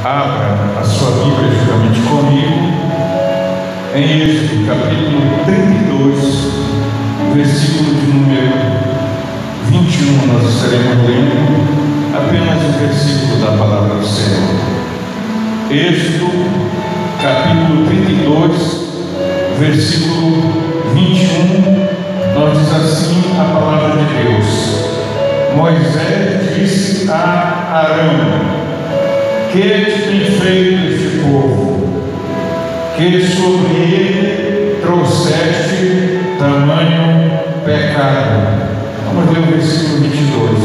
Abra a sua Bíblia juntamente comigo em Êxodo, capítulo 32, versículo de número 21. Nós estaremos lendo apenas o versículo da palavra do Senhor. Êxodo, capítulo 32, versículo 21, nós diz assim a palavra de Deus: Moisés disse a Arão: que te tem feito este povo, que sobre ele trouxeste tamanho pecado? Vamos ler o versículo 22.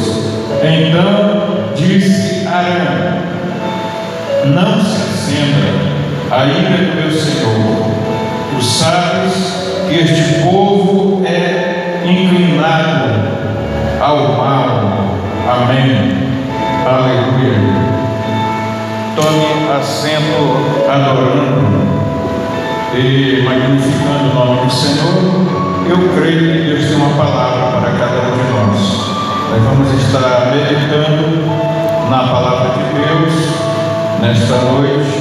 Então disse Arão: não se acenda a ira do meu Senhor. Tu sabes que este povo é inclinado ao mal. Amém. Aleluia. Tome assento adorando e magnificando o nome do Senhor. Eu creio que Deus tem uma palavra para cada um de nós. Nós vamos estar meditando na palavra de Deus nesta noite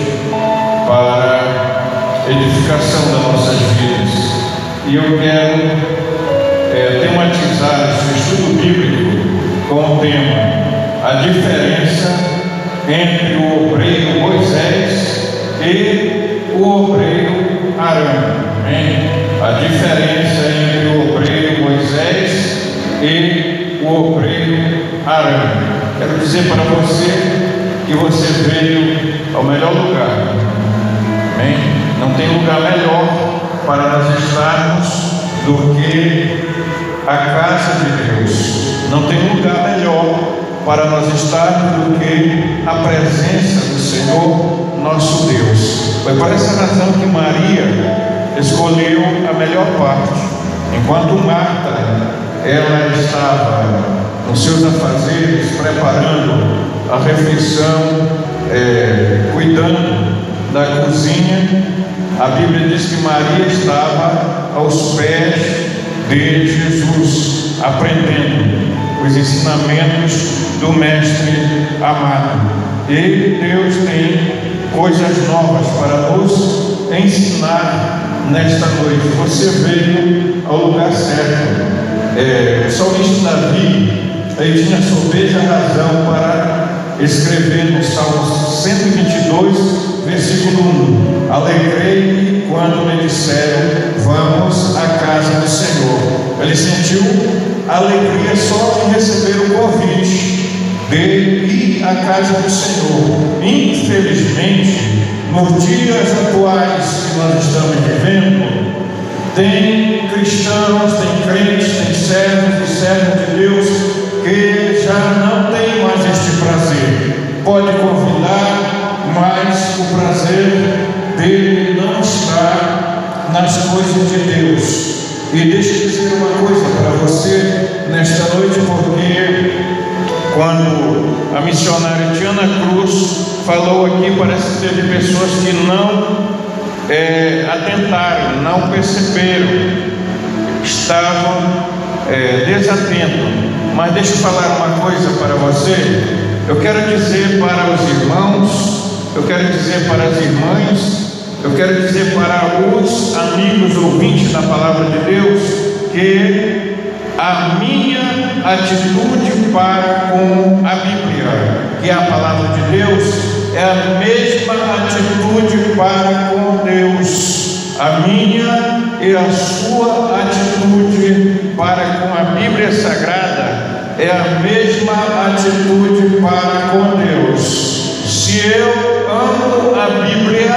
para edificação das nossas vidas. E eu quero tematizar este estudo bíblico com o tema: a diferença entre o obreiro Moisés e o obreiro Arão. Amém? A diferença entre o obreiro Moisés e o obreiro Arão. Quero dizer para você que você veio ao melhor lugar. Amém? Não tem lugar melhor para nós estarmos do que a casa de Deus. Não tem lugar melhor para nós estarmos do que a presença do Senhor nosso Deus. Foi por essa razão que Maria escolheu a melhor parte. Enquanto Marta, ela estava nos seus afazeres, preparando a refeição, cuidando da cozinha, a Bíblia diz que Maria estava aos pés de Jesus, aprendendo os ensinamentos do Mestre amado. E Deus tem coisas novas para nos ensinar nesta noite. Você veio ao lugar certo. O salmista Davi, ele tinha sobeja razão para escrever no Salmo 122, versículo 1: alegrei-me quando me disseram, vamos à casa do Senhor. Ele sentiu alegria só em receber o convite de ir à casa do Senhor. Infelizmente, nos dias atuais que nós estamos vivendo, tem cristãos, tem crentes, tem servos e servas de Deus que já não tem mais este prazer. Pode convidar, mas o prazer dele não está nas coisas de Deus. E deixa eu dizer uma coisa para você nesta noite, porque quando a missionária Tiana Cruz falou aqui, parece que teve pessoas que não atentaram, não perceberam, estavam desatentos. Mas deixa eu falar uma coisa para você. Eu quero dizer para os irmãos, eu quero dizer para as irmãs, eu quero dizer para os amigos ouvintes da palavra de Deus, que a minha atitude para com a Bíblia, que é a palavra de Deus, é a mesma atitude para com Deus. A minha e a sua atitude para com a Bíblia Sagrada é a mesma atitude para com Deus. Se eu amo a Bíblia,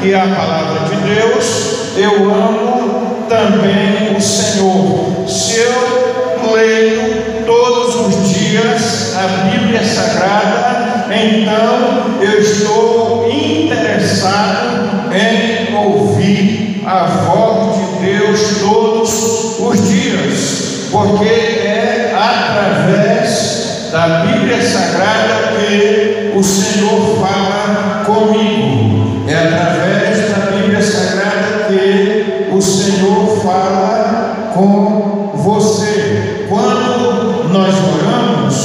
que é a palavra de Deus, eu amo também o Senhor. Se eu leio todos os dias a Bíblia Sagrada, então eu estou interessado em ouvir a voz de Deus todos os dias, porque é através da Bíblia Sagrada que o Senhor fala comigo. É através da Bíblia Sagrada que o Senhor fala com você. Quando nós oramos,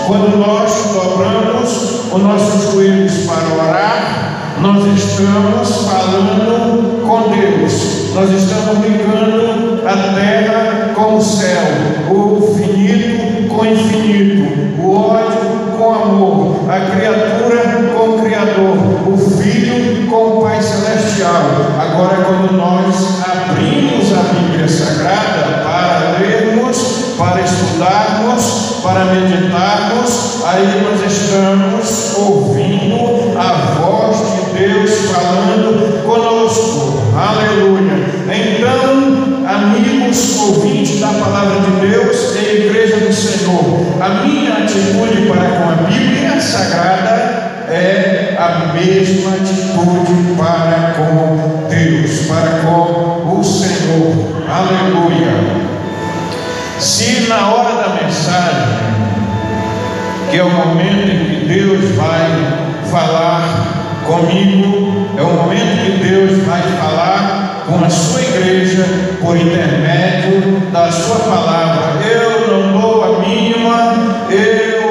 quando nós dobramos os nossos joelhos para orar, nós estamos falando com Deus, nós estamos ligando a terra com o céu, o finito com o infinito, o ódio com o amor, a criatura com o Criador, o Filho com o Pai Celestial. Agora, quando nós abrimos a Bíblia Sagrada para lermos, para estudarmos, para meditarmos, aí nós estamos ouvindo a voz de Deus falando conosco. Aleluia! Então, amigos ouvintes da palavra de Deus e igreja do Senhor, a minha atitude para com a Bíblia Sagrada é a mesma atitude para com Deus, para com o Senhor. Aleluia! Se na hora da mensagem, que é o momento em que Deus vai falar comigo, é o momento que Deus vai falar com a sua igreja por intermédio da sua palavra, eu não dou a mínima, eu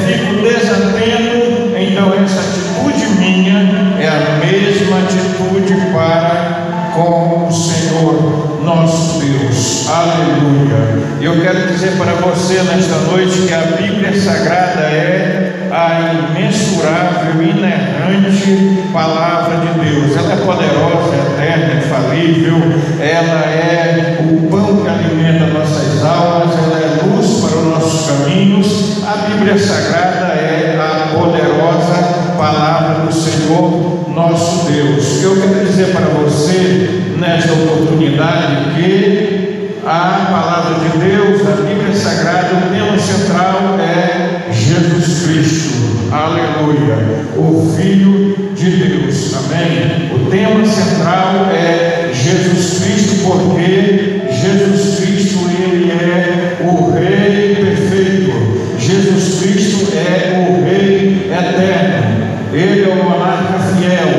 fico desatento, então essa atitude minha é a mesma atitude para com o Senhor nosso Deus. Aleluia! Eu quero dizer para você nesta noite que a Bíblia Sagrada é a imensurável, inerrante palavra de Deus. Ela é poderosa, eterna, infalível, ela é o pão que alimenta nossas almas, ela é luz para os nossos caminhos. A Bíblia Sagrada é a poderosa palavra do Senhor nosso Deus. Eu quero dizer para você nesta oportunidade que a palavra de Deus, a Bíblia Sagrada, o tema central é Jesus Cristo. Aleluia! O Filho de Deus. Amém? O tema central é Jesus Cristo, porque Jesus Cristo, Ele é o Rei perfeito. Jesus Cristo é o Rei eterno. Ele é o monarca fiel.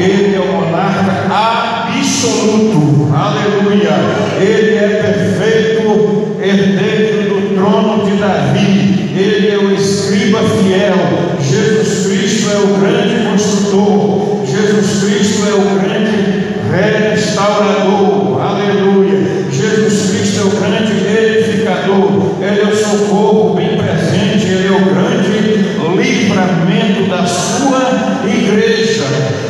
Ele é o monarca absoluto. Aleluia! Ele é perfeito, herdeiro do trono de Davi. Ele é o escriba fiel. Jesus Cristo é o grande construtor. Jesus Cristo é o grande restaurador. Aleluia! Jesus Cristo é o grande edificador. Ele é o socorro bem presente. Ele é o grande livramento da sua igreja.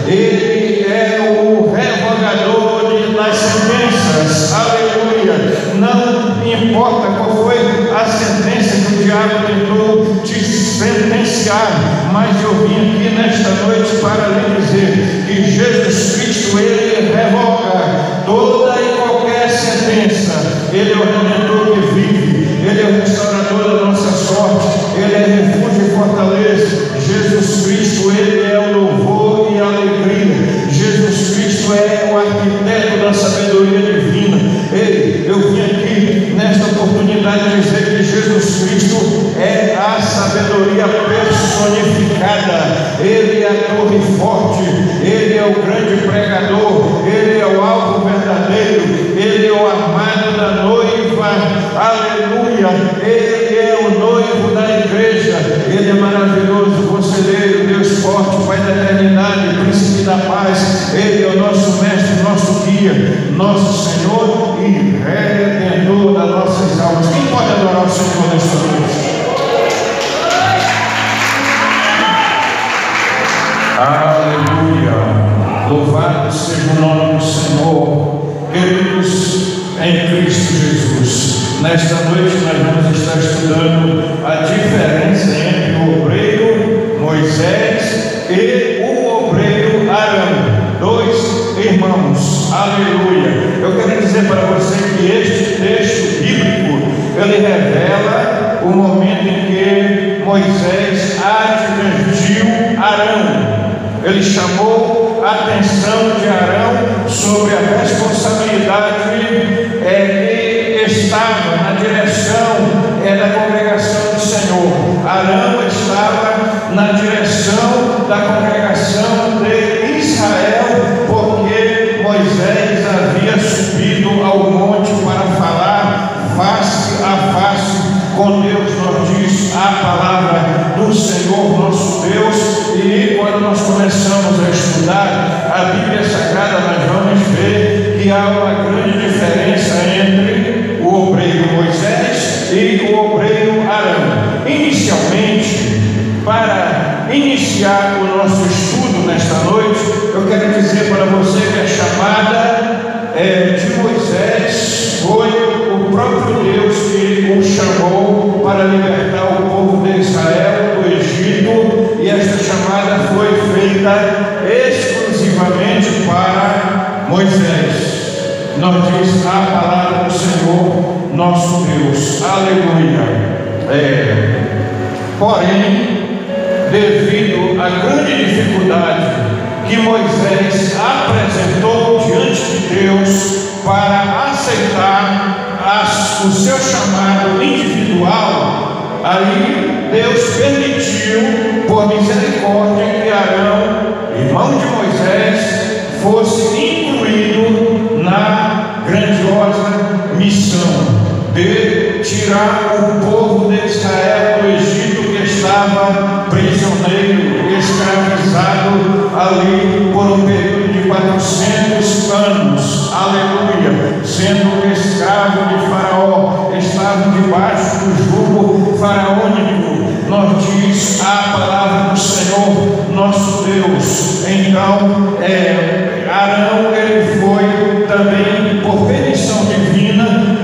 Ele é o revogador das sentenças. Aleluia! Não importa qual foi a sentença que o diabo tentou te sentenciar, mas eu vim aqui nesta noite para lhe dizer que Jesus Cristo, Ele revoga toda e qualquer sentença. Ele é o Redentor que vive, Ele é o restaurador da nossa sorte, Ele é refúgio e fortaleza. Jesus Cristo, Ele é o louvor e a alegria. Jesus Cristo é o arquiteto da sabedoria divina. Ei, eu vim aqui nesta oportunidade dizer que Jesus Cristo é a sabedoria personificada. Ele é a torre forte, Ele é o grande pregador, Ele é o alvo verdadeiro, Ele é o amado da noiva. Aleluia! Ele é o noivo da igreja. Ele é maravilhoso, conselheiro, Deus forte, Pai da eternidade, príncipe da paz. Ele é o nosso mestre, nosso guia, nosso Senhor e redentor das nossas almas. Quem pode adorar o Senhor nesta noite? Aleluia! Louvado seja o nome do Senhor. Queridos em Cristo Jesus, nesta noite nós vamos estar estudando a diferença entre o obreiro Moisés e o obreiro Arão, dois irmãos. Aleluia! Eu quero dizer para você que este texto bíblico, ele revela o momento em que Moisés advertiu Arão. Ele chamou a atenção de Arão sobre a responsabilidade que estava na direção da congregação do Senhor. Arão estava na direção da congregação de Israel, porque Moisés havia subido ao monte para falar face a face com Deus. Nós diz a palavra do Senhor nosso Deus quando nós começamos a estudar a Bíblia Sagrada, nós vamos ver que há uma grande diferença entre o obreiro Moisés e o obreiro Arão. Inicialmente, para iniciar o nosso estudo nesta noite, eu quero dizer para você que a chamada de Moisés foi o próprio Deus que o chamou para libertar o povo de Israel do Egito, e esta chamada foi feita exclusivamente para Moisés. Nós diz a palavra do Senhor nosso Deus, aleluia. Porém, devido à grande dificuldade que Moisés apresentou diante de Deus para aceitar o seu chamado individual, aí Deus permitiu, por misericórdia, que Arão, irmão de Moisés, fosse incluído na grandiosa missão de tirar o povo de Israel do Egito, que estava prisioneiro, escravizado ali por um período de 400 anos, aleluia, sendo escravo de Faraó, estavam debaixo do jugo faraônico. Nós diz a palavra do Senhor nosso Deus. Então Arão, ele foi também por permissão divina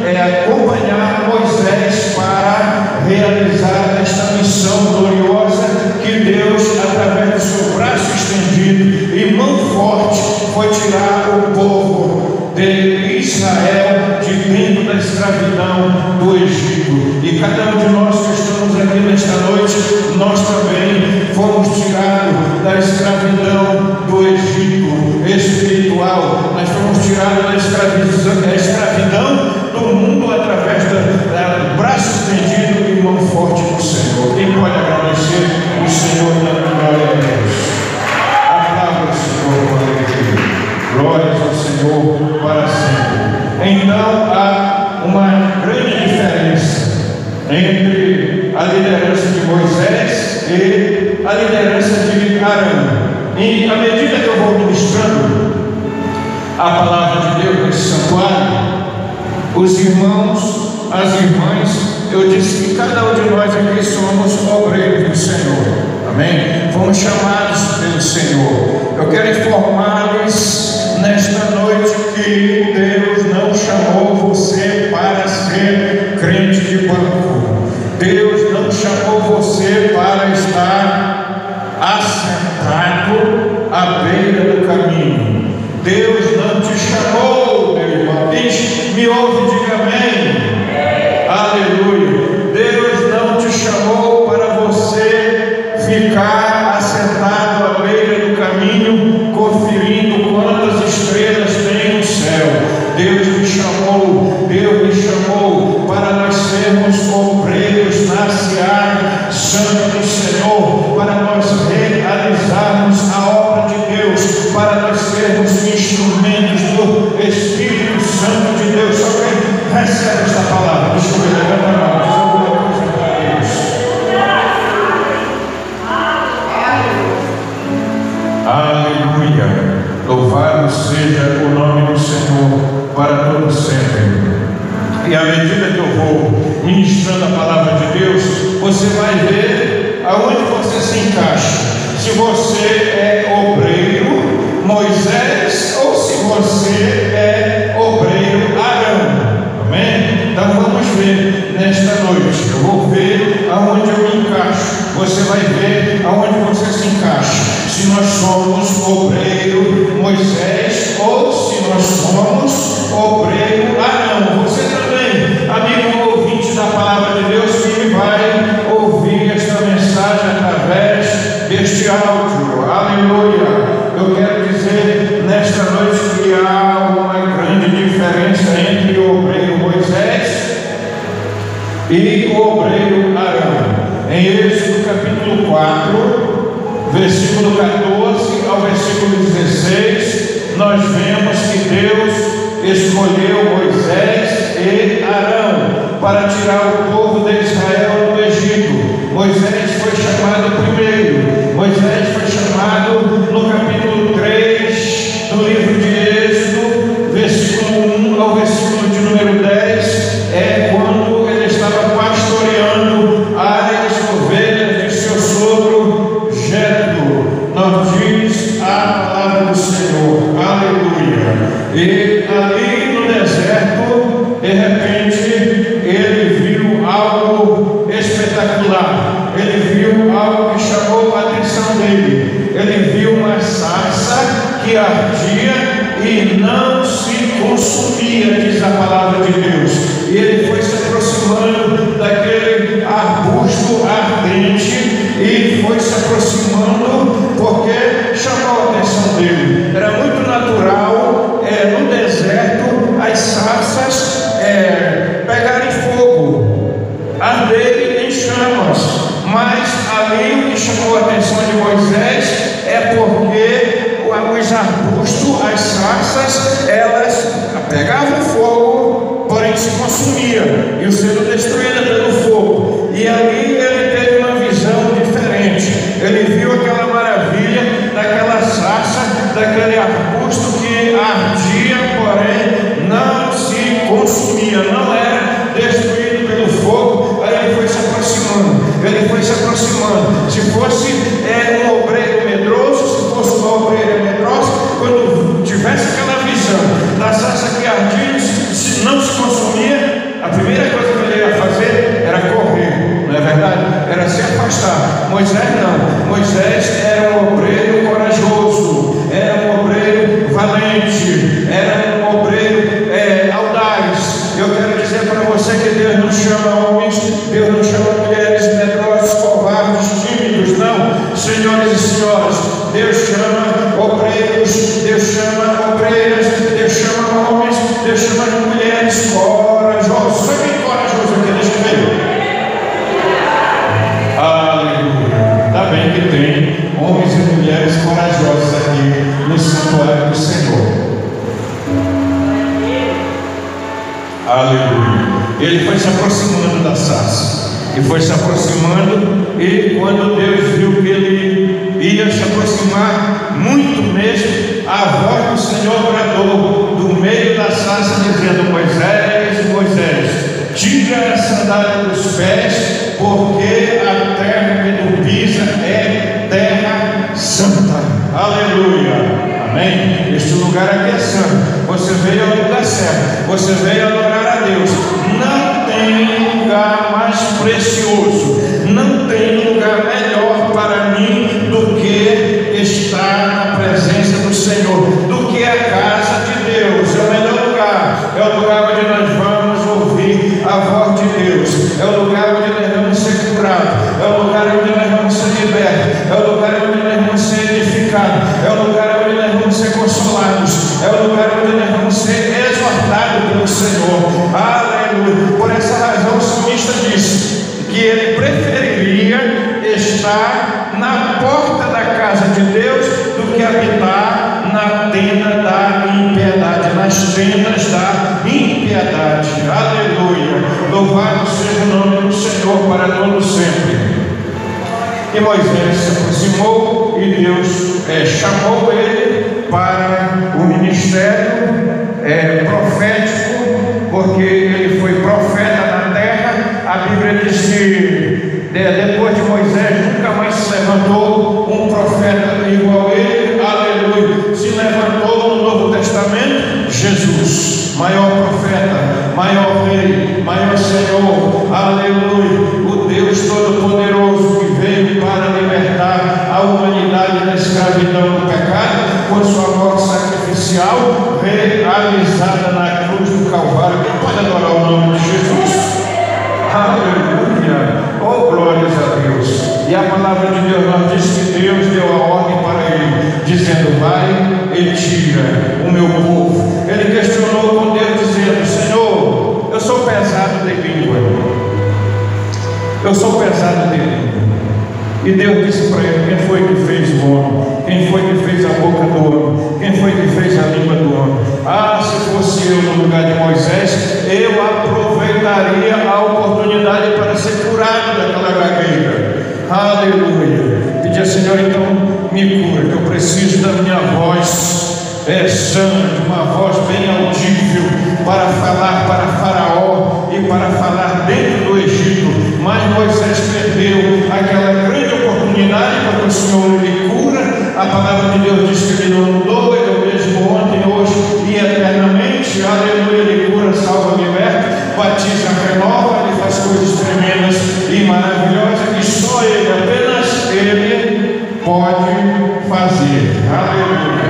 acompanhar Moisés para realizar esta missão gloriosa que Deus, através do seu braço estendido e mão forte, foi tirar o povo de Israel de dentro da escravidão do Egito. E cada um de nós que estamos aqui nesta noite, nós também fomos tirados da escravidão do Egito espiritual. Nós fomos tirados da escravidão do mundo através do braço estendido e mão forte do Senhor. Quem pode agradecer o Senhor da glória a Deus? Aplauda o Senhor com alegria. Glórias ao Senhor para sempre. Então há uma grande diferença entre a liderança de Moisés e a liderança de Arão. E à medida que eu vou ministrando a palavra de Deus nesse santuário, os irmãos, as irmãs, eu disse que cada um de nós aqui somos obreiros do Senhor, amém? Fomos chamados pelo Senhor. Eu quero informar-lhes nesta noite que Deus não chamou você para ser crente de banco. Deus não chamou você para estar assentado à beira do caminho. Deus não te chamou, meu irmão. Me ouve, diga amém. Aleluia. Deus não te chamou para você ficar assentado à beira do caminho, conferindo quantas estrelas tem no céu. Deus me chamou para nós sermos obreiros na seara santa do Senhor, para nós realizarmos a obra de Deus, para nós sermos instrumentos do Espírito Santo de Deus. Só quem recebe esta palavra, deixa eu levantar a mão, diz alguma coisa para Deus. Aleluia. Louvado seja o nome do Senhor para todo sempre. E à medida que eu vou ministrando a palavra de Deus, você vai ver aonde você se encaixa. Se você é obreiro Moisés ou se você é obreiro Arão. Amém? Então vamos ver nesta noite. Eu vou ver aonde eu me encaixo. Você vai ver aonde você se encaixa. Se nós somos obreiro Moisés ou se nós somos obreiro Arão. Você também, amigo ouvinte da palavra de Deus, que vai ouvir esta mensagem através deste áudio. Aleluia. Eu quero dizer nesta noite que há uma grande diferença entre o obreiro Moisés e o obreiro Arão. Em Êxodo capítulo 4, versículo 14 ao versículo 16, nós vemos que Deus escolheu Moisés e Arão para tirar o povo de Israel do Egito. Moisés foi chamado primeiro, Moisés foi chamado que ardia e não se consumia, diz a palavra de Deus. E ele foi se aproximando daquele arbusto ardente e foi se aproximando porque chamou a atenção dele. Era muito natural no deserto as sarças pegarem fogo, arderem em chamas, mas ali o que chamou a atenção de Moisés é porque os arbustos, as sarças, elas pegavam fogo, porém se consumia, e sendo destruída pelo fogo. E ali ele teve uma visão diferente. Ele viu aquela maravilha daquela sarça, daquele arbusto que ardia, porém não se consumia, não era destruído pelo fogo. Aí ele foi se aproximando, ele foi se aproximando. Se fosse um obreiro medroso, se fosse uma obreira medrosa, quando tivesse aquela visão da sarça que ardia, se não se consumia, a primeira coisa que ele ia fazer era correr, não é verdade? Era se afastar. Moisés não. Moisés era um obreiro corajoso, era um obreiro valente, era um obreiro audaz. Eu quero dizer para você que Deus não chama homens, Deus não chama mulheres medrosas, covardes, tímidos, não. Senhores e senhoras, Deus chama obreiros, Deus chama obreiras, Deus chama homens, Deus chama mulheres corajosos. Sabe quem é corajoso aqui? Deixa eu ver. Aleluia. Está bem que tem homens e mulheres corajosos aqui no santuário do Senhor. Aleluia. Ele foi se aproximando da sarça, e foi se aproximando, e quando Deus viu que ele ia se aproximar muito mesmo, a voz do Senhor bradou do meio da sarça, dizendo: Moisés, Moisés, tira a sandália dos pés, porque a terra que tu pisa é terra santa. Aleluia. Amém? Este lugar aqui é santo. Você veio ao lugar certo, você veio adorar a Deus. Não tem lugar mais precioso, não tem lugar melhor para mim do que estar na presença do Senhor, do que a casa de Deus. É o melhor lugar, é o lugar onde nós vamos ouvir a voz de Deus, é o lugar onde nós vamos ser curados, é o lugar onde nós vamos ser libertos, é o lugar onde nós vamos ser edificados, é o lugar onde nós vamos ser consolados, é o lugar onde nós vamos ser exortados pelo Senhor. Aleluia. Por essa razão o salmista disse que ele preferiria estar na porta da casa de Deus do que habitar na tenda da impiedade, nas tendas da impiedade. Aleluia. Louvado seja o nome do Senhor para todo sempre. E Moisés se aproximou e Deus chamou ele para o ministério profético, porque ele foi profeta na terra. A Bíblia diz que depois de Moisés nunca mais se levantou um profeta igual a ele. Aleluia. Se levantou no Novo Testamento Jesus, maior profeta, maior rei, maior Senhor. Aleluia. O Deus Todo-Poderoso que veio para libertar a humanidade da escravidão do pecado com sua morte sacrificial realizada na cruz do Calvário. Quem pode adorar o nome de Jesus? Aleluia. Oh, glórias a Deus. E a palavra de Deus nos diz que Deus deu a ordem para ele, dizendo: vai e tira o meu povo. Ele questionou com Deus, dizendo: Senhor, eu sou pesado de língua, eu sou pesado de língua. E Deus disse para ele: quem foi que fez o homem? Quem foi que fez a boca do homem? Quem foi que fez a língua do homem? Ah, se fosse eu no lugar de Moisés, eu aproveitaria a oportunidade para ser curado daquela gagueira. Aleluia. Pedia: Senhor, então me cura, que eu preciso da minha voz sã, uma voz bem audível para falar para Faraó e para falar dentro do Egito. Mas Moisés perdeu aquela grande oportunidade, porque o Senhor lhe cura. A palavra de Deus diz que ele não mudou, ele é o mesmo ontem, hoje e eternamente. Aleluia. Ele cura, salva, liberta, batiza, renova, ele faz coisas tremendas e maravilhosas que só ele, apenas ele pode fazer. Aleluia.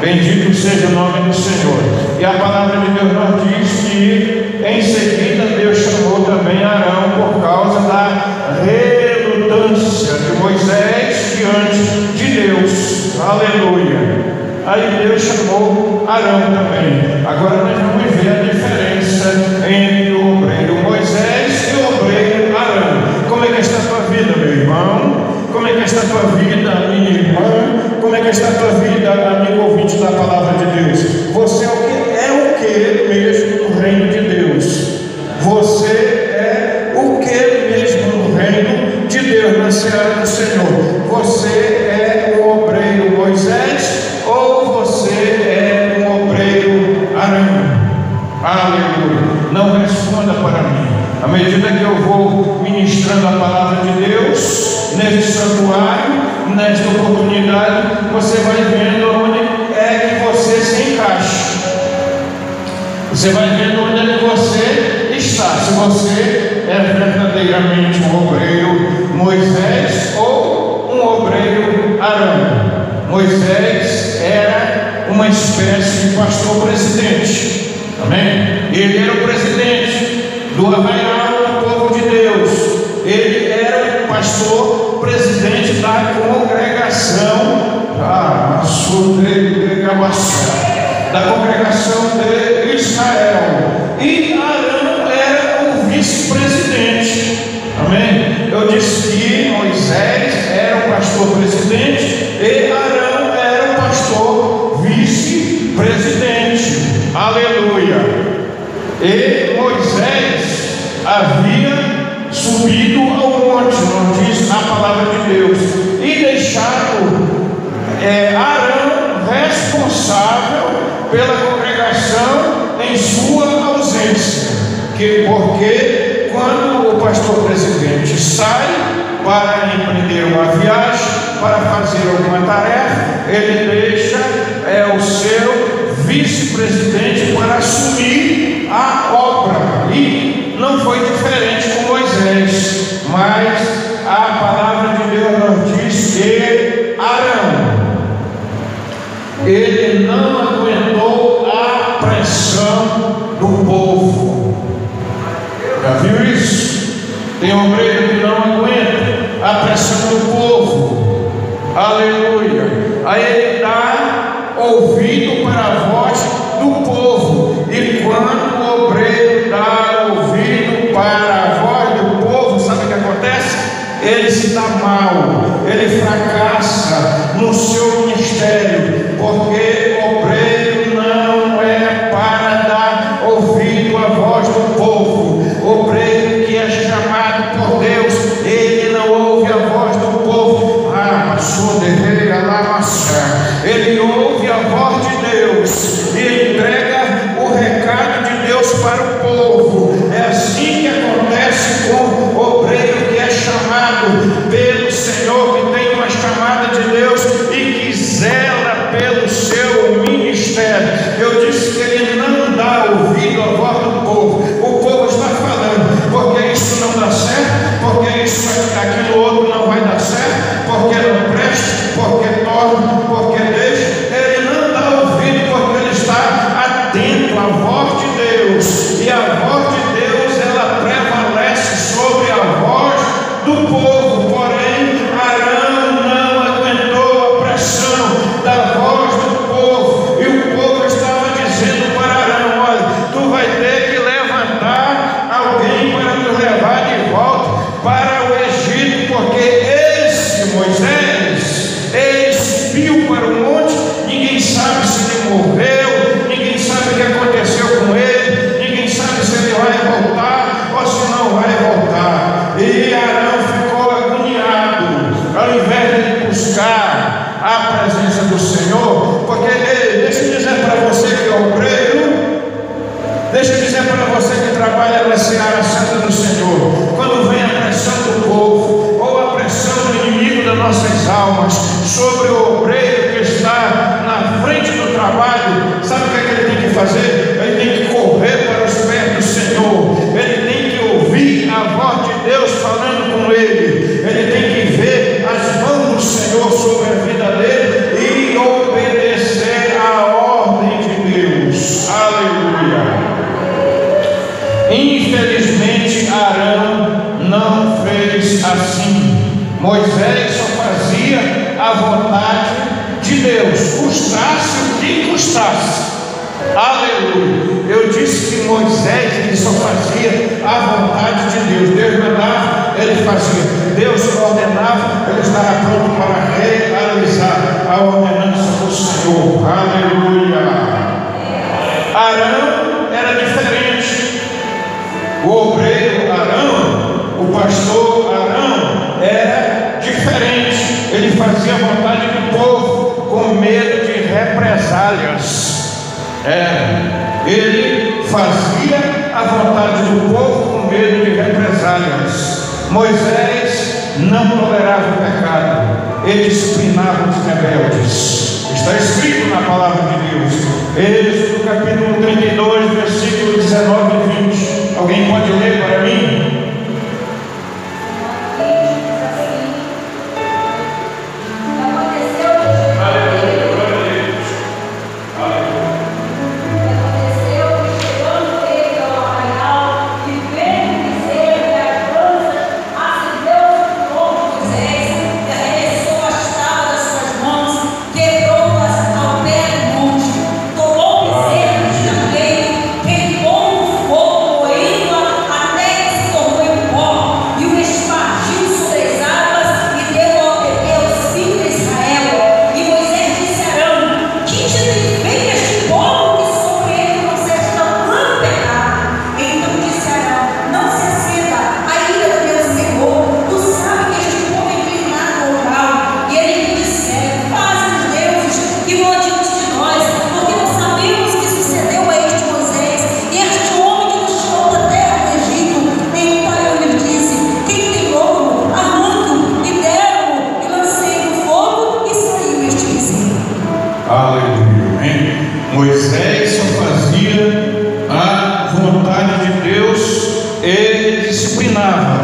Bendito seja o nome do Senhor. E a palavra de Deus nos diz que em seguida Deus chamou também Arão por causa da relutância de Moisés diante de Deus. Aleluia. Aí Deus chamou Arão também. Agora nós vamos ver a diferença entre o obreiro Moisés e o obreiro Arão. Como é que está a tua vida, meu irmão? Como é que está a tua vida, minha irmã? Como é que está a tua vida, amigo ouvinte da palavra de Deus? Você é o que mesmo no reino de Deus? Você é o que mesmo no reino de Deus, na seara do Senhor? Você é um obreiro Moisés ou você é um obreiro Arão? Aleluia. Não responda para mim. À medida que eu vou ministrando a palavra de Deus neste santuário, nesta oportunidade, você vai vendo onde é que você se encaixa. Você vai vendo onde é que você está. Se você é verdadeiramente um obreiro Moisés ou um obreiro Arão. Moisés era uma espécie de pastor presidente. Amém? Ele era o presidente do arraial do povo de Deus. Ele era o pastor presidente da congregação da congregação de Israel. E Arão era o vice-presidente. Amém? Eu disse que Moisés era o pastor presidente e Arão era o pastor vice-presidente. Aleluia. E Moisés havia subido ao monte, não diz a palavra de Deus, e deixado Arão responsável pela congregação em sua ausência. Porque quando o pastor presidente sai para empreender uma viagem, para fazer alguma tarefa, ele deixa o seu vice-presidente para assumir a obra. E não foi diferente com Moisés, mas a palavra de Deus nos diz que Arão, ele não aguentou a pressão do povo. Já viu isso? Tem obreiro que não aguenta a pressão do povo. Aleluia. Aí ele dá ouvido para a voz do povo. E quando o obreiro dá ouvido para a voz do povo, sabe o que acontece? Ele se dá mal, ele fracassa no seu ministério, porque o obreiro não é para dar ouvido à voz do povo. O obreiro que é chamado por Deus, ele não ouve a voz do povo. Ele ouve a voz de Deus e entrega o recado de Deus para o povo. É assim que acontece com o obreiro que é chamado pelo Senhor, que tem uma chamada de Deus e que zela pelo seu ministério. Eu disse que ele não dá ouvido à voz do povo. O povo está falando, porque isso não dá certo, porque isso, aquilo outro não vai dar certo, porque não presta, porque torna, porque deixa. Ele não dá ouvido porque ele está atento à voz de Deus, e a voz de Deus ela prevalece sobre a voz do povo. Porém, Arão não aguentou a pressão da voz do povo, e o povo estava dizendo para Arão: olha, tu vai ter que levantar alguém para nos levar de volta para o Egito, porque esse Moisés, ele subiu para o monte, ninguém sabe se ele morreu, ninguém sabe o que aconteceu com ele, ninguém sabe se ele vai voltar ou se não vai voltar. E Arão ficou agoniado, ao invés de buscar a presença do Senhor, porque deixa eu dizer para você que é obreiro, deixa eu dizer para você que trabalha na seara santa do Senhor, quando vem a pressão do povo ou a pressão do inimigo das nossas almas sobre o obreiro que está na frente do trabalho, sabe o que ele tem que fazer? Ele tem que correr para os pés do Senhor, ele tem que ouvir a voz de Deus falando com ele, ele tem que ver as mãos do Senhor sobre a vida dele e obedecer a Moisés só fazia a vontade de Deus, custasse o que custasse. Aleluia. Eu disse que Moisés, ele só fazia a vontade de Deus. Deus mandava, ele fazia. Deus ordenava, ele estava pronto para realizar a ordenança do Senhor. Aleluia. Arão era diferente. O obreiro Arão, o pastor Arão, era diferente. Ele fazia a vontade do povo com medo de represálias. Ele fazia a vontade do povo com medo de represálias. Moisés não tolerava o pecado, ele disciplinava os rebeldes. Está escrito na palavra de Deus, Êxodo capítulo 32, versículo 19 e 20. Alguém pode ler para mim? Moisés só fazia a vontade de Deus, ele disciplinava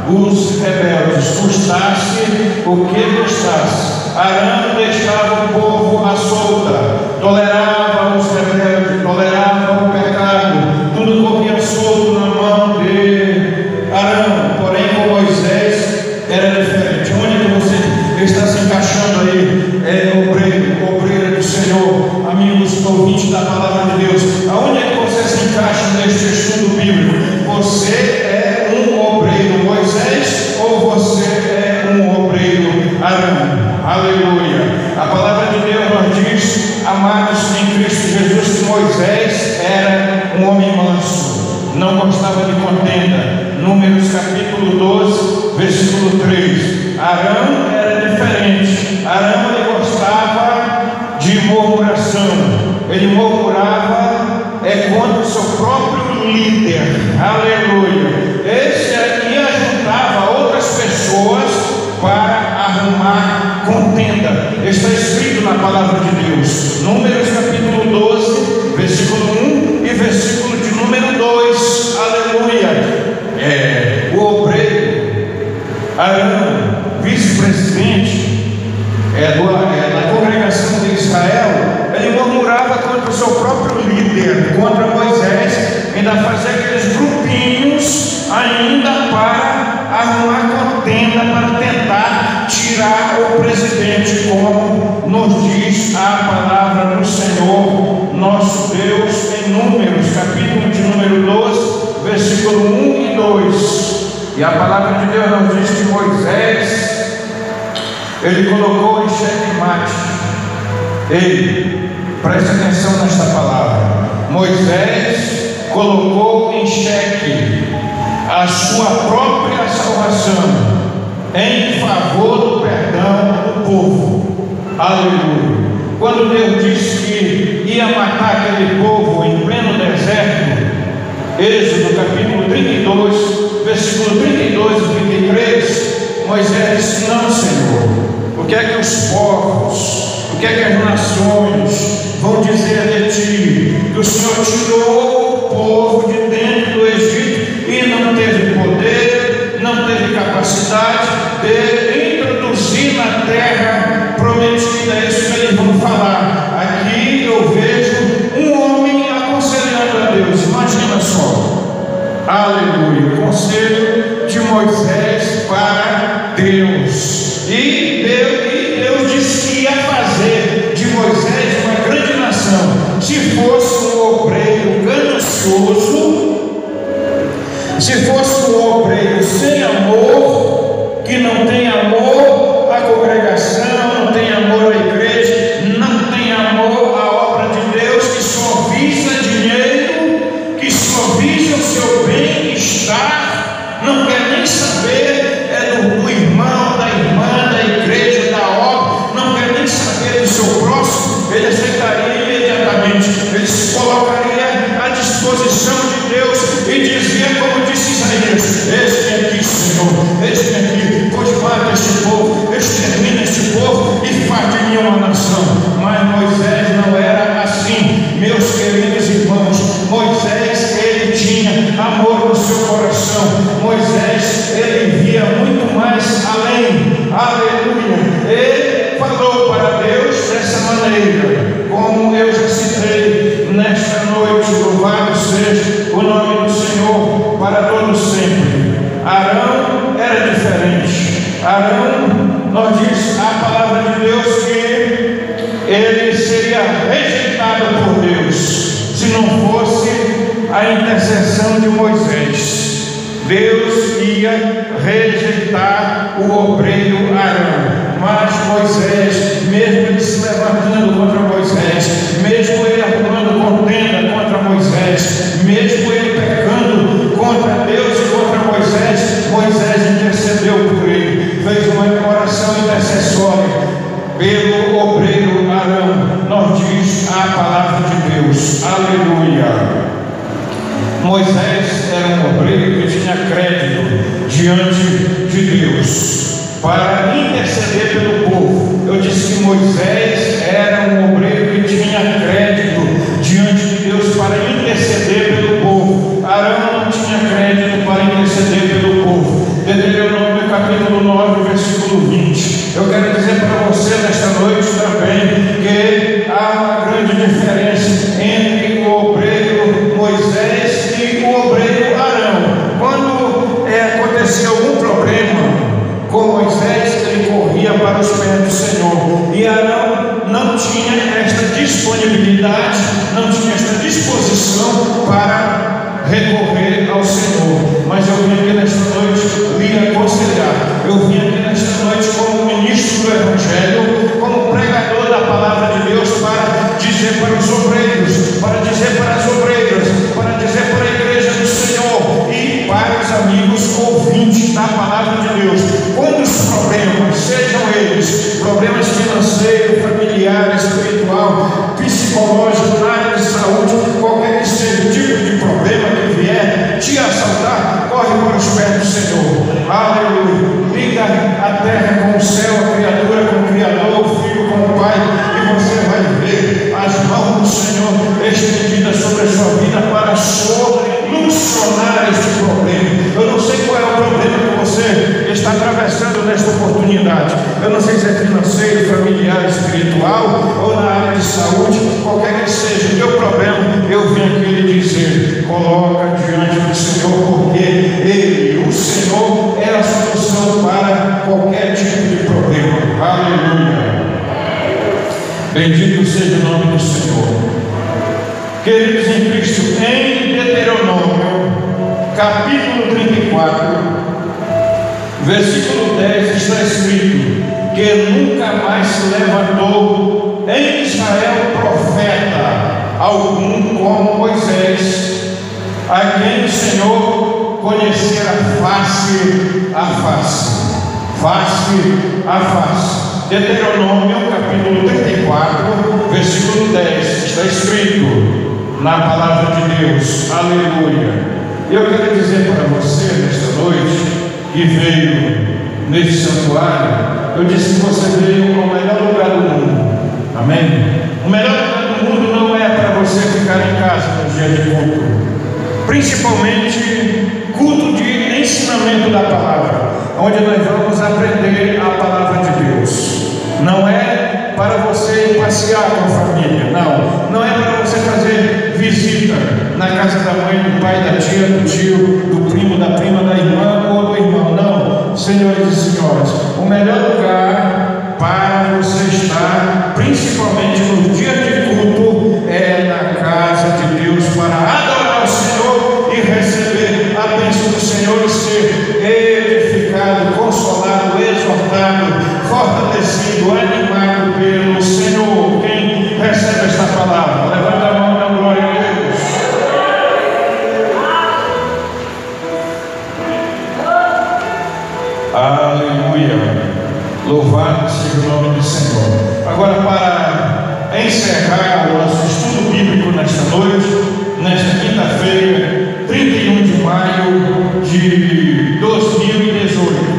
os rebeldes, custasse o que custasse. Arão deixava o povo à solta, tolerava os rebeldes, tolerava o pecado, tudo corria solto na mão de Arão. Porém, com Moisés era diferente. Onde que você está se encaixando aí? É obreiro do Senhor, amigos ouvintes da palavra de Deus. Aonde é que você se encaixa neste estudo bíblico? Você é um obreiro Moisés ou você é um obreiro Arão? Aleluia. A palavra de Deus nos diz, amados em Cristo Jesus, que Moisés era um homem manso, não gostava de contenda. Números capítulo 12, versículo 3. Arão era diferente. Arão, ele gostava de murmuração. Ele murmurava contra o seu próprio líder. Aleluia. Esse aqui ajuntava outras pessoas para arrumar contenda. Está escrito na palavra de Deus, Números capítulo 12, versículo 1 e versículo de número 2. Aleluia. O obreiro Arão, vice-presidente da congregação de Israel, ele murmurava contra o seu próprio líder, contra Moisés, ainda fazia aqueles grupinhos ainda para arrumar contenda, para tentar tirar o presidente, como nos diz a palavra do Senhor nosso Deus em Números, capítulo de número 12, versículo 1 e 2. E a palavra de Deus nos diz que Moisés, ele colocou em xeque-mate. Ele, preste atenção nesta palavra, Moisés colocou em xeque a sua própria salvação em favor do perdão do povo. Aleluia. Quando Deus disse que ia matar aquele povo em pleno deserto, Êxodo capítulo 32, versículo 32 e 33, Moisés disse: não, Senhor, o que é que os povos, o que é que as nações vão dizer de ti? Que o Senhor tirou o povo de dentro do Egito e não teve poder, não teve capacidade de introduzir na terra prometida. É isso que eles vão falar. Aqui eu vejo um homem aconselhando a Deus. Imagina só. Aleluia. O conselho de Moisés para Deus. se fosse um obreiro ganancioso, se fosse um obreiro sem amor, que não tem amor à congregação, não tem amor à igreja, não tem amor à obra de Deus, que só visa dinheiro, que só visa o seu bem-estar, não quer nem saber do irmão, da irmã, da igreja, da obra, não quer nem saber do seu próximo, ele aceitaria imediatamente, ele se colocaria à disposição de Deus e dizia, como disse Isaías: eis-me aqui, Senhor, eis-me aqui, pois mata este povo, extermina este povo e faz de mim uma nação. Mas Moisés não era assim, meus queridos irmãos. Moisés, ele tinha amor no seu coração. Moisés, ele via muito mais além. Aleluia. Ele falou para Deus dessa maneira, como eu já citei nesta noite. Louvado seja o nome do Senhor para todos sempre. Arão era diferente. Arão, nós diz a palavra de Deus que ele seria rejeitado por Deus se não fosse a intercessão de Moisés. Deus ia rejeitar o obreiro Arão, mas Moisés, mesmo ele se levantando contra Moisés, mesmo ele arrumando contenda contra Moisés, mesmo ele pecando contra Deus e contra Moisés, Moisés intercedeu por ele, fez uma oração intercessória pelo obreiro Arão. Nós diz a palavra de Deus. Aleluia. Moisés era um obreiro que tinha crédito diante de Deus para interceder pelo povo. Eu disse que Moisés era um obreiro que tinha crédito diante de Deus para interceder pelo povo. Arão não tinha crédito para interceder pelo povo. Deuteronômio capítulo 9, versículo 20. Eu quero dizer para você nesta noite também que há uma grande diferença entre o obreiro Moisés e o obreiro Arão. Quando acontecia algum problema com Moisés, ele corria para os pés do Senhor, e Arão não tinha esta disponibilidade, não tinha esta disposição para recorrer ao Senhor. Mas eu vim aqui nesta noite lhe aconselhar, eu vim aqui nesta noite como ministro do Evangelho, como pregador da palavra de Deus, para dizer para os obreiros, para dizer para as obreiras, para dizer para a igreja do Senhor e para os amigos ouvintes da palavra de Deus. Quando os problemas, sejam eles problemas financeiros, familiares, espiritual, psicológico, na área de saúde, qualquer que seja o tipo de problema que vier te assaltar, corre para os pés do Senhor. Aleluia. Liga a terra com o céu, a criatura com o Criador, o Filho com o Pai, e você vai ver as mãos do Senhor estendidas sobre a sua vida para solucionar este problema. Eu não sei qual é o problema que você está atravessando nesta oportunidade. Eu não sei se é financeiro, familiar, espiritual ou na área de saúde, qualquer que seja o teu problema. Eu vim aqui lhe dizer: coloca diante do Senhor, porque Ele, o Senhor, é a solução para qualquer tipo de problema. Aleluia. Bendito seja o nome do Senhor. Queridos em Cristo, em Deuteronômio capítulo 34, versículo 10, está escrito que nunca mais se levantou em Israel profeta algum como Moisés, a quem o Senhor conhecera face a face. Face a face. Deuteronômio capítulo 34, versículo 10, está escrito na palavra de Deus. Aleluia. Eu quero dizer para você nesta noite que veio neste santuário, eu disse que você veio ao melhor lugar do mundo. Amém? O melhor lugar do mundo não é para você ficar em casa no dia de culto, principalmente culto de ensinamento da palavra, onde nós vamos aprender a palavra de Deus. Não é para você ir passear com a família, não é para você fazer visita na casa da mãe, do pai, da tia, do tio, do primo, da prima, da irmã ou do irmão. Não, senhores e senhoras, o melhor lugar para você estar, principalmente no dia de culto, é na esta palavra? Levanta a mão, dá glória a Deus. Aleluia. Louvado seja o nome do Senhor. Agora, para encerrar o nosso estudo bíblico nesta noite, nesta quinta-feira, 31 de maio de 2018.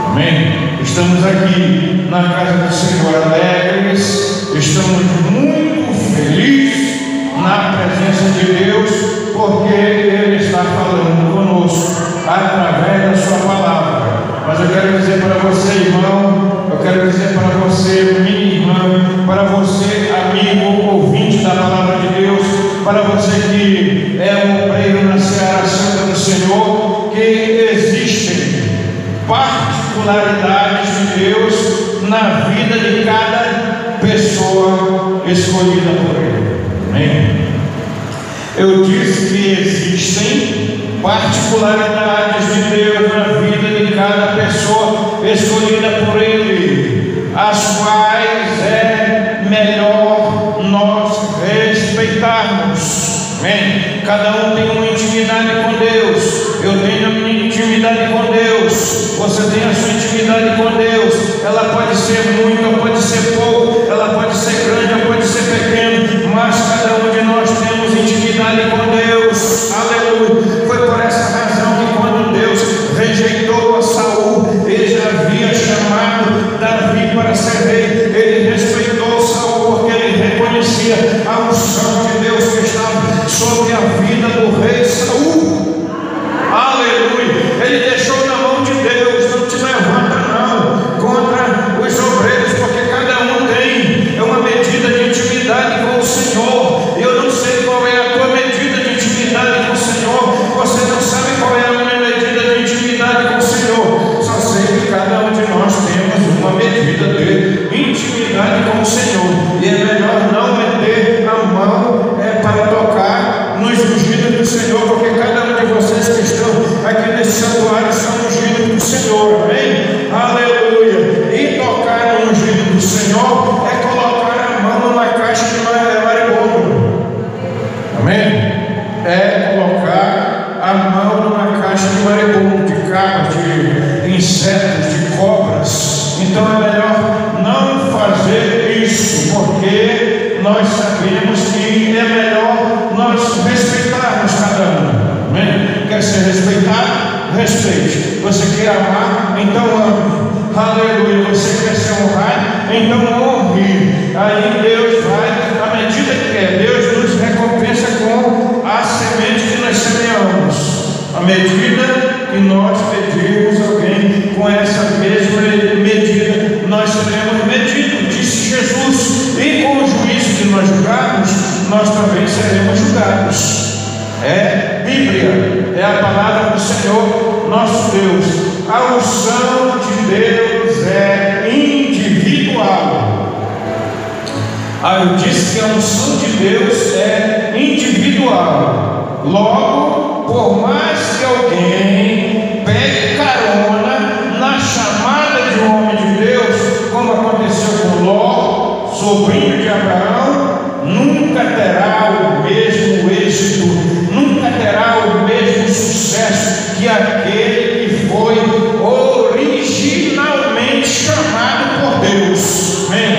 Amém? Estamos aqui na casa do Senhor alegres, estamos muito felizes na presença de Deus, porque Ele está falando conosco através da sua palavra. Mas eu quero dizer para você, irmão, eu quero dizer para você, minha irmã, para você, amigo, ouvinte da palavra de Deus, para você que é um obreiro na seara santa do Senhor, que existem particularidades de Deus na vida de cada pessoa escolhida por Ele. Amém? Eu disse que existem particularidades de Deus na vida de cada pessoa escolhida por Ele, as quais é melhor nós respeitarmos. Amém? Cada um tem uma intimidade com Deus. Eu tenho a minha intimidade com Deus. Você tem a sua intimidade com Deus. Ela pode ser muita, ou pode ser pouco, ela pode ser grande, ou pode ser pequena, mas cada um de nós temos intimidade com Deus. Aleluia. Foi por essa razão que quando Deus rejeitou a Saul, ele já havia chamado Davi para ser rei. Ele respeitou Saul porque ele reconhecia a unção de Deus que estava sobre a vida do rei Saul. Aleluia. Ele deixou na mão de Deus. Não te levanta não contra os obreiros, porque cada um tem uma medida de intimidade com o Senhor. Eu não sei qual é a tua medida de intimidade com o Senhor. Você não sabe qual é a minha medida de intimidade com o Senhor. Só sei que cada um de nós temos uma medida de intimidade com o Senhor. E é melhor não meter a mão para tocar nos ungidos do Senhor, porque cada um de vocês que estão aqui nesse santuário são ungidos do Senhor. Amém? Aleluia. E tocar no ungido do Senhor é colocar a mão numa caixa de marimbondo. Amém? É colocar a mão numa caixa de marimbondo, de cabras, de insetos, de cobras. Então é melhor não fazer isso, porque nós sabemos que é melhor nós respeitarmos cada um. Amém? Quer ser respeitado? Respeite. Você quer amar? Então ame. Aleluia. Você quer ser honrado? Então honre. Aí Deus vai, à medida que Deus nos recompensa com a semente que nós semeamos. À medida que nós pedirmos alguém com essa mesma medida, nós seremos medidos, disse Jesus. E com o juízo que nós julgarmos, nós também seremos julgados. É Bíblia, é a palavra do Senhor nosso Deus. A unção de Deus é individual. Eu disse que a unção de Deus é individual. Logo, por mais que alguém pegue carona na chamada de um homem de Deus, como aconteceu com Ló, sobrinho de Abraão, nunca terá o mesmo êxito, nunca terá o mesmo sucesso que aquele que foi originalmente chamado por Deus. Amém?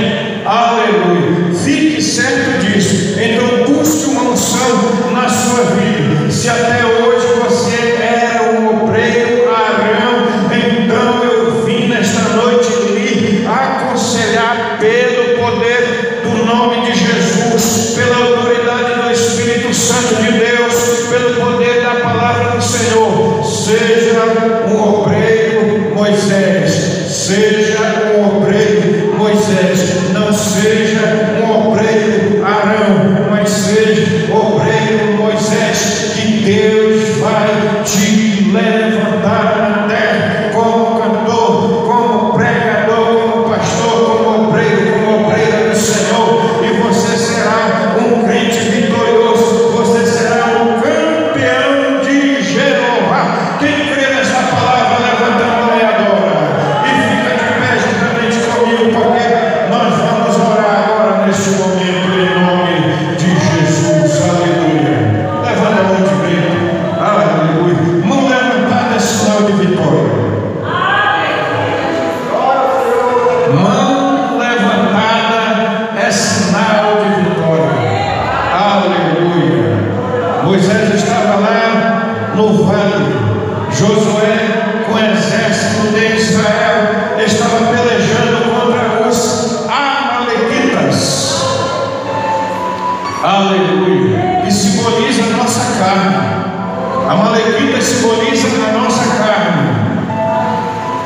Aleluia. Fique certo disso. Então busque uma unção na sua vida. Se até hoje você era um obreiro Arão, então eu vim nesta noite lhe aconselhar pelo poder do nome de Jesus, pela autoridade do Espírito Santo de Deus, pelo poder da palavra do Senhor. Seja um obreiro Moisés, seja um obreiro Moisés, não seja um obreiro Arão, mas seja obreiro Moisés, que Deus vai te levantar na terra como cantor, como pregador, como pastor, como obreiro, como obreira do Senhor, e você será um crente vitorioso, você será um campeão de Jeová. Quem crê nessa palavra, levanta a mão e adora, e fica de pé juntamente comigo, porque nós vamos orar. aleluia, que simboliza a nossa carne. A Amalequita simboliza a nossa carne.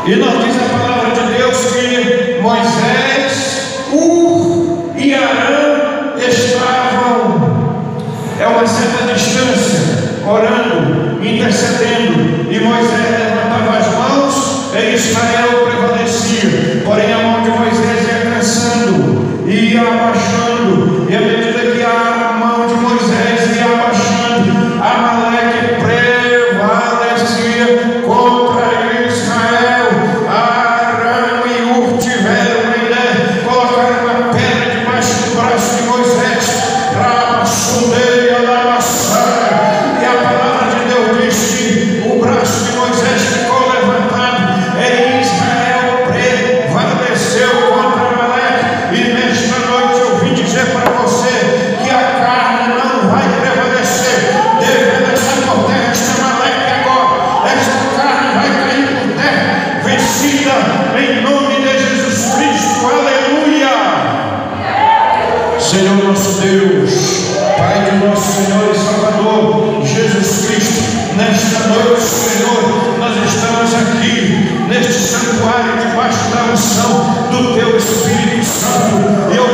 E nos diz a palavra de Deus que Moisés, e Arão estavam a uma certa distância, orando, intercedendo, e Moisés levantava as mãos e Israel prevalecia. Porém a mão de Moisés ia cansando, ia abaixando, e à medida que a mão de Moisés ia abaixando, Amaleque prevalecia contra Israel. Arão e Ur tiveram uma ideia, colocaram uma pedra debaixo do braço de Moisés, rabassundeia da maçã, e a palavra de Deus diz que o braço de Moisés ficou levantado e Israel prevaleceu contra Amaleque. E nesta noite eu vim dizer para você que a carne não vai prevalecer. Devendo essa por terra esta Amaleque agora, esta carne vai cair por terra, vencida em nome de Jesus Cristo. Aleluia! Senhor nosso Deus, Pai de nosso Senhor e Salvador Jesus Cristo, nesta noite, Senhor, nós estamos aqui neste santuário debaixo da unção do Teu Espírito Santo. E eu